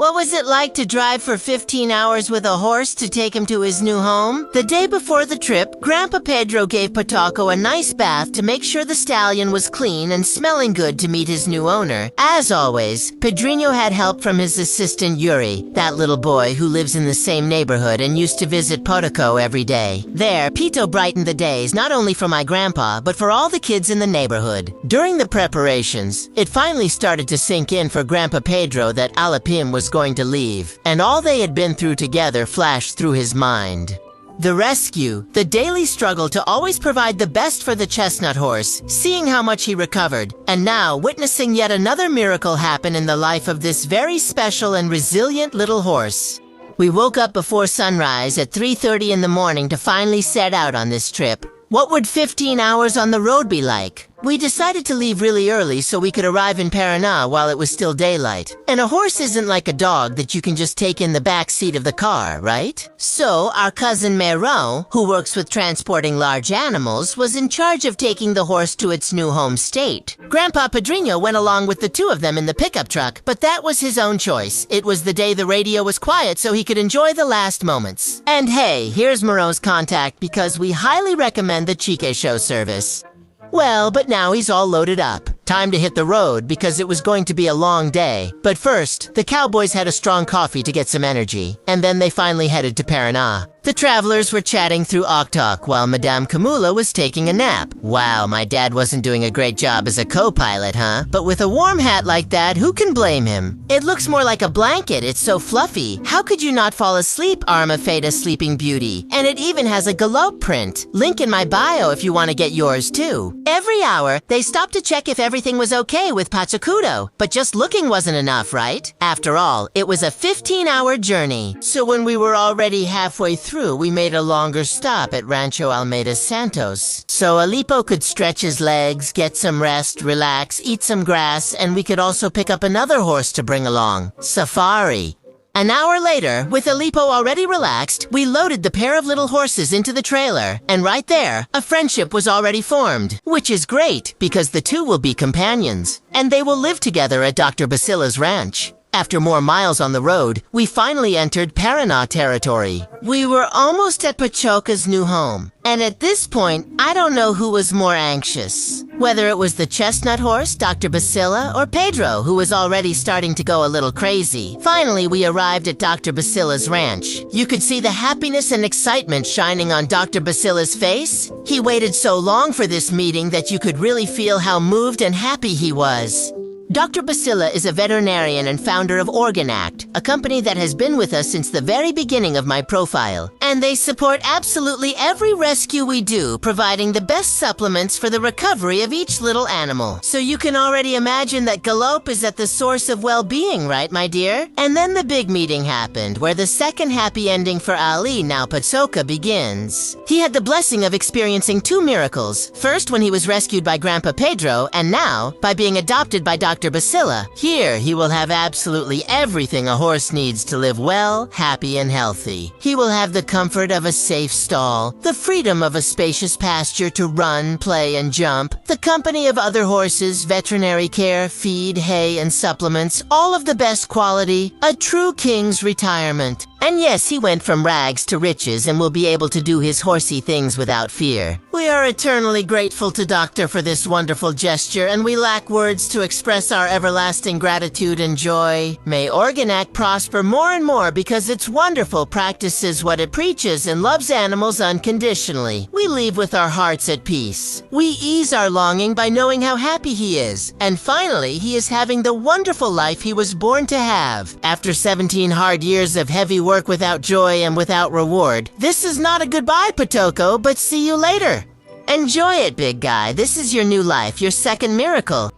What was it like to drive for 15 hours with a horse to take him to his new home? The day before the trip, Grandpa Pedro gave Potocó a nice bath to make sure the stallion was clean and smelling good to meet his new owner. As always, Pedrinho had help from his assistant Yuri, that little boy who lives in the same neighborhood and used to visit Potocó every day. There, Pito brightened the days not only for my grandpa, but for all the kids in the neighborhood. During the preparations, it finally started to sink in for Grandpa Pedro that Alapim was going to leave, and all they had been through together flashed through his mind. The rescue, the daily struggle to always provide the best for the chestnut horse, seeing how much he recovered, and now witnessing yet another miracle happen in the life of this very special and resilient little horse. We woke up before sunrise at 3:30 in the morning to finally set out on this trip. What would 15 hours on the road be like? We decided to leave really early so we could arrive in Paraná while it was still daylight. And a horse isn't like a dog that you can just take in the back seat of the car, right? So our cousin Mero, who works with transporting large animals, was in charge of taking the horse to its new home state. Grandpa Pedrinho went along with the two of them in the pickup truck, but that was his own choice. It was the day the radio was quiet so he could enjoy the last moments. And hey, here's Mero's contact because we highly recommend the Chique Show service. Well, but now he's all loaded up. Time to hit the road because it was going to be a long day. But first, the cowboys had a strong coffee to get some energy, and then they finally headed to Paraná. The travelers were chatting through Oktok while Madame Camula was taking a nap. Wow, my dad wasn't doing a great job as a co-pilot, huh? But with a warm hat like that, who can blame him? It looks more like a blanket, it's so fluffy. How could you not fall asleep, Arma Feta Sleeping Beauty? And it even has a galope print. Link in my bio if you want to get yours too. Every hour, they stopped to check if everything was okay with Paçoca, but just looking wasn't enough, right? After all, it was a 15-hour journey. So when we were already halfway through, we made a longer stop at Rancho Almeida Santos. So Alipo could stretch his legs, get some rest, relax, eat some grass, and we could also pick up another horse to bring along. Safari. An hour later, with Alipo already relaxed, we loaded the pair of little horses into the trailer, and right there, a friendship was already formed. Which is great, because the two will be companions, and they will live together at Dr. Basila's ranch. After more miles on the road, we finally entered Paraná territory. We were almost at Paçoca's new home, and at this point, I don't know who was more anxious. Whether it was the chestnut horse, Dr. Basila, or Pedro, who was already starting to go a little crazy. Finally, we arrived at Dr. Basila's ranch. You could see the happiness and excitement shining on Dr. Basila's face. He waited so long for this meeting that you could really feel how moved and happy he was. Dr. Basila is a veterinarian and founder of OrganAct, a company that has been with us since the very beginning of my profile. And they support absolutely every rescue we do, providing the best supplements for the recovery of each little animal. So you can already imagine that galope is at the source of well-being, right, my dear? And then the big meeting happened, where the second happy ending for Ali, now Paçoca, begins. He had the blessing of experiencing two miracles. First, when he was rescued by Grandpa Pedro, and now, by being adopted by Dr. Basila. Here, he will have absolutely everything a horse needs to live well, happy, and healthy. He will have the comfort of a safe stall, the freedom of a spacious pasture to run, play, and jump, the company of other horses, veterinary care, feed, hay, and supplements, all of the best quality, a true king's retirement. And yes, he went from rags to riches and will be able to do his horsey things without fear. We are eternally grateful to Doctor for this wonderful gesture, and we lack words to express our everlasting gratitude and joy. May OrganAct prosper more and more because its wonderful practices what it preaches and loves animals unconditionally. We leave with our hearts at peace. We ease our longing by knowing how happy he is. And finally, he is having the wonderful life he was born to have. After 17 hard years of heavy work without joy and without reward, this is not a goodbye, Potocó, but see you later. Enjoy it, big guy. This is your new life, your second miracle.